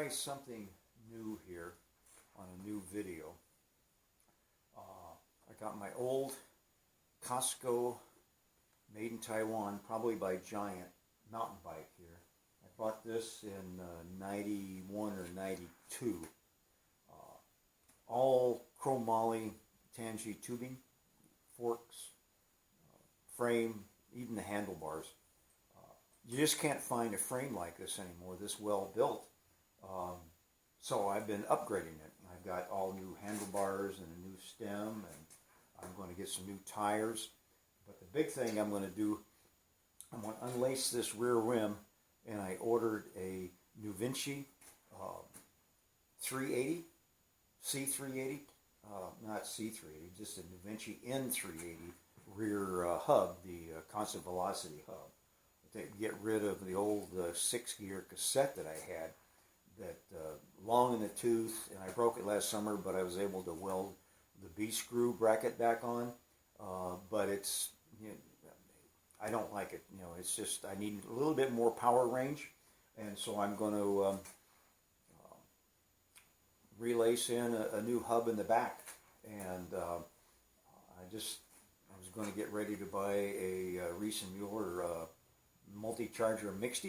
try something new here on a new video. I got my old Costco, made in Taiwan, probably by Giant, mountain bike here. I bought this in 91 or 92. All chromoly Tangy tubing, forks, frame, even the handlebars. You just can't find a frame like this anymore, this well built. So I've been upgrading it. I've got all new handlebars and a new stem, and I'm going to get some new tires. But the big thing I'm going to do, I'm going to unlace this rear rim, and I ordered a New Vinci 380, C380, not C380, just a New Vinci N380 rear hub, the constant velocity hub. To get rid of the old 6-gear cassette that I had, that long in the tooth, and I broke it last summer, but I was able to weld the B-screw bracket back on. But it's, I don't like it. It's just, I need a little bit more power range, and so I'm going to relace in a new hub in the back. And I was going to get ready to buy a Reese & Mueller multi-charger mixed,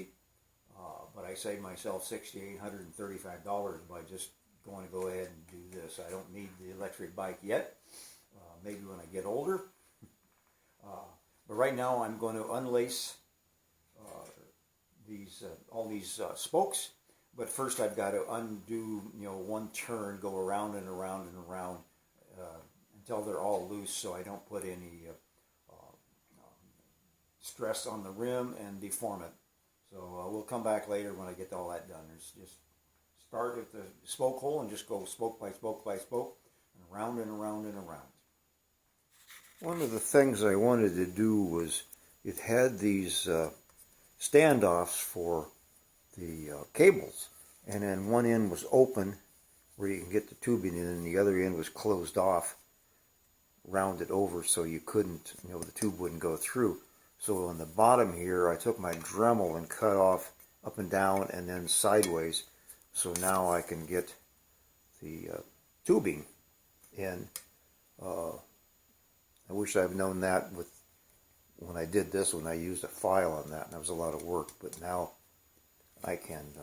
but I saved myself $6,835 by just going to go ahead and do this. I don't need the electric bike yet, maybe when I get older. But right now I'm going to unlace all these spokes. But first I've got to undo, one turn, go around and around and around until they're all loose, so I don't put any stress on the rim and deform it. So we'll come back later when I get all that done. Just start at the spoke hole and just go spoke by spoke by spoke, and around and around and around. One of the things I wanted to do was, it had these standoffs for the cables, and then one end was open where you can get the tubing in, and the other end was closed off, rounded over so you couldn't, the tube wouldn't go through. So on the bottom here, I took my Dremel and cut off up and down and then sideways. So now I can get the tubing in. I wish I'd known that when I did this, when I used a file on that, and that was a lot of work. But now I can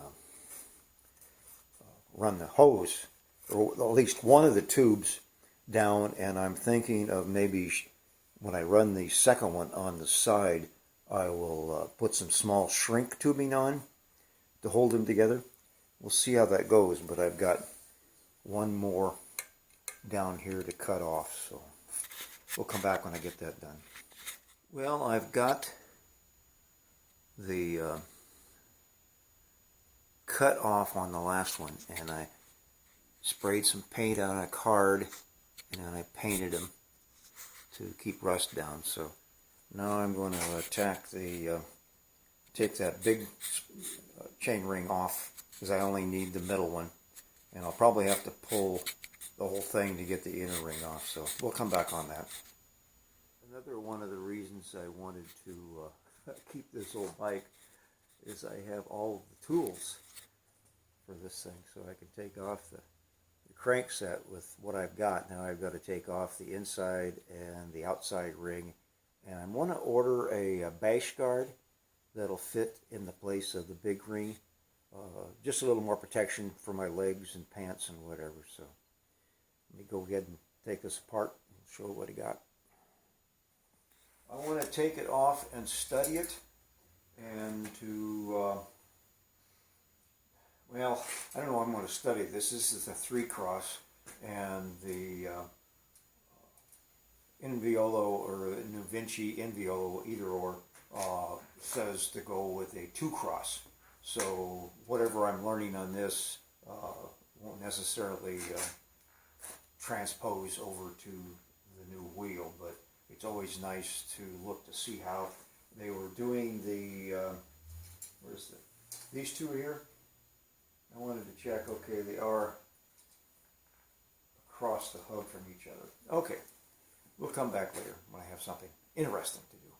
run the hose, or at least one of the tubes, down, and I'm thinking of maybe when I run the second one on the side, I will put some small shrink tubing on to hold them together. We'll see how that goes, but I've got one more down here to cut off, so we'll come back when I get that done. Well, I've got the cut off on the last one, and I sprayed some paint on a card, and then I painted them to keep rust down. So now I'm going to attack take that big chain ring off, because I only need the middle one, and I'll probably have to pull the whole thing to get the inner ring off, so we'll come back on that. Another one of the reasons I wanted to keep this old bike is I have all of the tools for this thing, so I can take off the crank set with what I've got. Now I've got to take off the inside and the outside ring, and I want to order a bash guard that'll fit in the place of the big ring, just a little more protection for my legs and pants and whatever. So let me go ahead and take this apart and show what I got. I want to take it off and study it, and to well, I don't know, I'm going to study this. This is a 3-cross, and the Inviolo or New Vinci Inviolo, either or, says to go with a 2-cross. So whatever I'm learning on this won't necessarily transpose over to the new wheel, but it's always nice to look to see how they were doing the, these two here. I wanted to check, okay, they are across the hub from each other. Okay, we'll come back later when I have something interesting to do.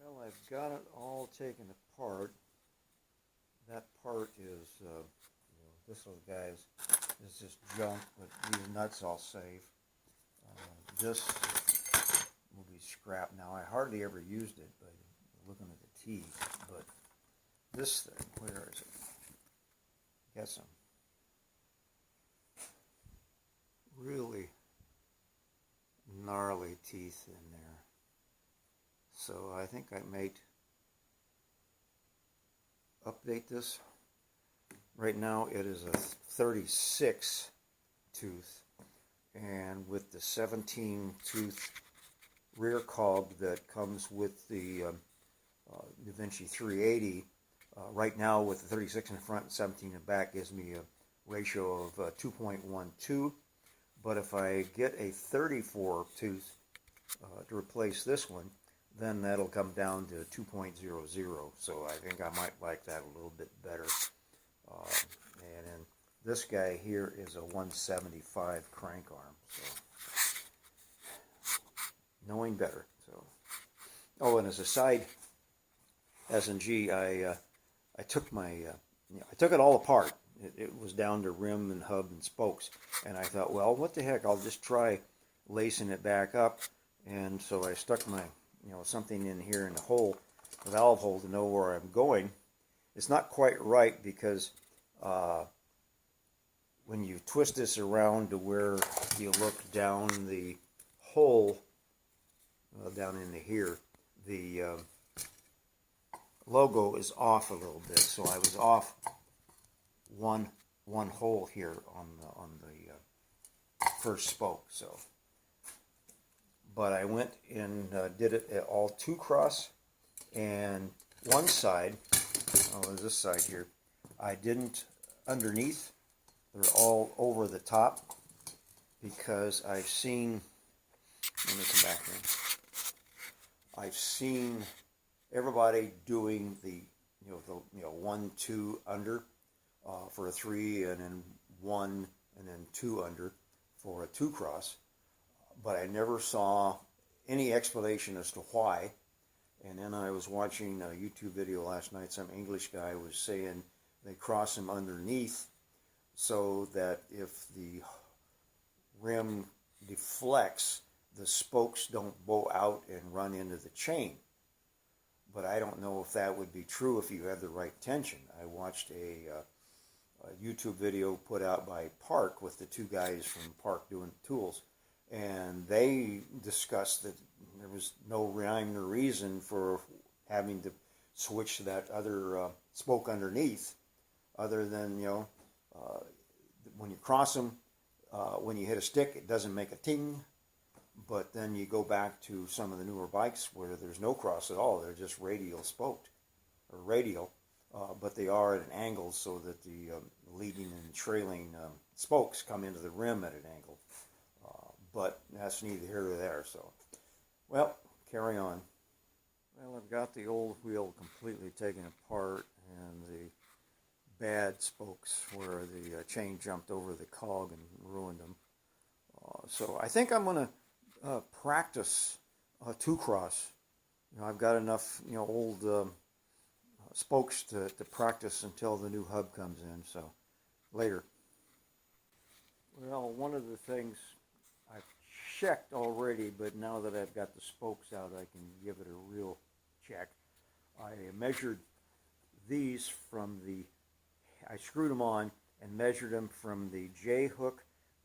Well, I've got it all taken apart. That part is this little guy is just junk, but these nuts I'll save. This will be scrap. Now, I hardly ever used it, but looking at the teeth. But this thing, where is it? Got some really gnarly teeth in there. So I think I might update this. Right now it is a 36 tooth, and with the 17 tooth rear cog that comes with the Da Vinci 380, right now with the 36 in the front and 17 in the back gives me a ratio of 2.12. But if I get a 34 tooth to replace this one, then that'll come down to 2.00. So I think I might like that a little bit better. And then this guy here is a 175 crank arm. So knowing better. So, oh, and as a side S&G, I took my I took it all apart. It was down to rim and hub and spokes, and I thought, well, what the heck? I'll just try lacing it back up. And so I stuck my something in here in the hole, the valve hole, to know where I'm going. It's not quite right because when you twist this around to where you look down the hole, down into here, the logo is off a little bit. So I was off one hole here on the first spoke. So, but I went and did it all two cross, and one side, this side here, I didn't underneath. They're all over the top because I've seen, let me come back here, I've seen everybody doing the 1, 2 under for a 3, and then 1 and then 2 under for a 2 cross, but I never saw any explanation as to why. And then I was watching a YouTube video last night. Some English guy was saying they cross them underneath so that if the rim deflects, the spokes don't bow out and run into the chain. But I don't know if that would be true if you have the right tension. I watched a YouTube video put out by Park with the two guys from Park doing tools, and they discussed that there was no rhyme or reason for having to switch to that other spoke underneath, other than when you cross them, when you hit a stick, it doesn't make a ting. But then you go back to some of the newer bikes where there's no cross at all. They're just radial spoked, or radial, but they are at an angle so that the leading and trailing spokes come into the rim at an angle. But that's neither here nor there. So, well, carry on. Well, I've got the old wheel completely taken apart, and the bad spokes where the chain jumped over the cog and ruined them. So I think I'm going to practice two cross. I've got enough old spokes to practice until the new hub comes in. So later. Well, one of the things I've checked already, but now that I've got the spokes out, I can give it a real check. I measured these from I screwed them on and measured them from the J hook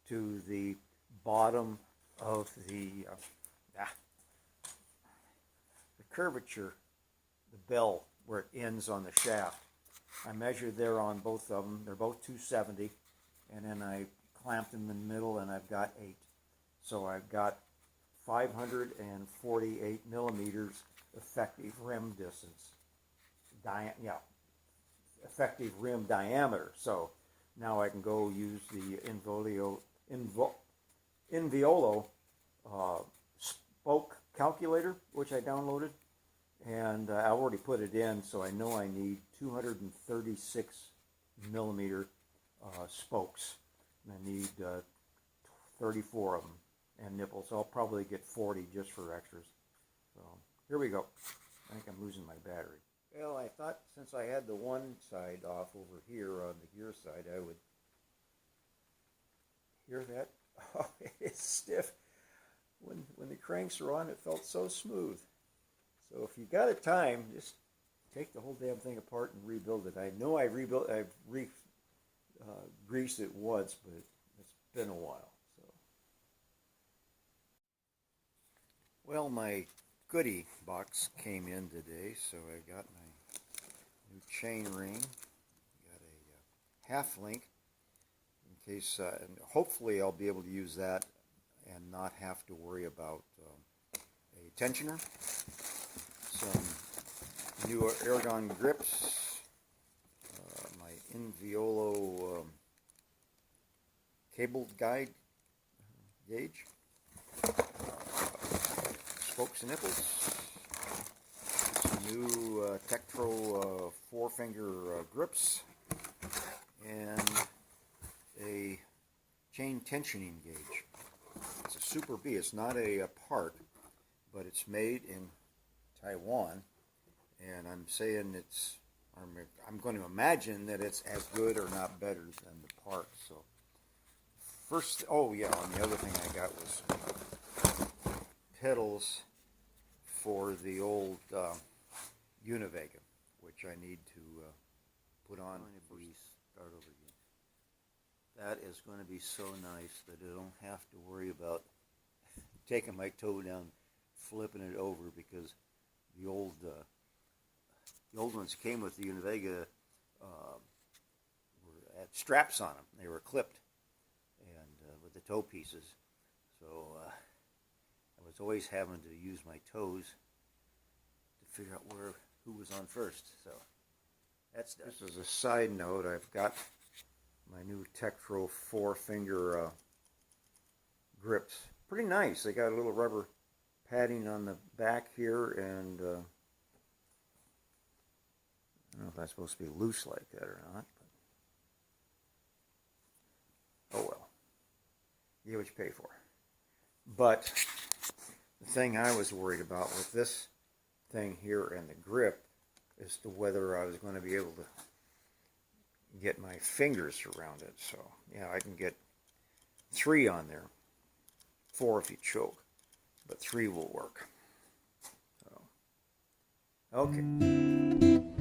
to the bottom of the curvature, the bell where it ends on the shaft. I measured there on both of them. They're both 270, and then I clamped them in the middle, and I've got 8. So I've got 548 millimeters effective rim distance. Effective rim diameter. So now I can go use the Inviolo spoke calculator, which I downloaded, and I already put it in, so I know I need 236 millimeter spokes, and I need 34 of them, and nipples. I'll probably get 40 just for extras. So here we go. I think I'm losing my battery. Well, I thought since I had the one side off over here on the gear side, I would hear that? Oh, it's stiff. When the cranks are on, it felt so smooth. So if you got a time, just take the whole damn thing apart and rebuild it. I know I've greased it once, but it's been a while. So, well, my goodie box came in today, so I got my new chain ring. Got a half link in case, and hopefully I'll be able to use that and not have to worry about a tensioner. Some new Aragon grips, my Inviolo cable guide gauge, spokes and nipples, some new Tektro 4-finger grips, and a chain tensioning gauge. It's a Super B. It's not a part, but it's made in Taiwan, and I'm saying I'm going to imagine that it's as good or not better than the part. So first, oh yeah, and the other thing I got was pedals for the old Univega, which I need to put on if we start over again. That is going to be so nice that I don't have to worry about taking my toe down, flipping it over, because the old ones came with the Univega had straps on them. They were clipped and with the toe pieces. So I was always having to use my toes to figure out who was on first. So that's done. Just as a side note, I've got my new Tektro 4-finger grips. Pretty nice. They got a little rubber padding on the back here, and I don't know if that's supposed to be loose like that or not. But, oh well. You get what you pay for. But the thing I was worried about with this thing here and the grip is to whether I was going to be able to get my fingers around it. So, yeah, I can get 3 on there. 4 if you choke, but 3 will work. So, okay.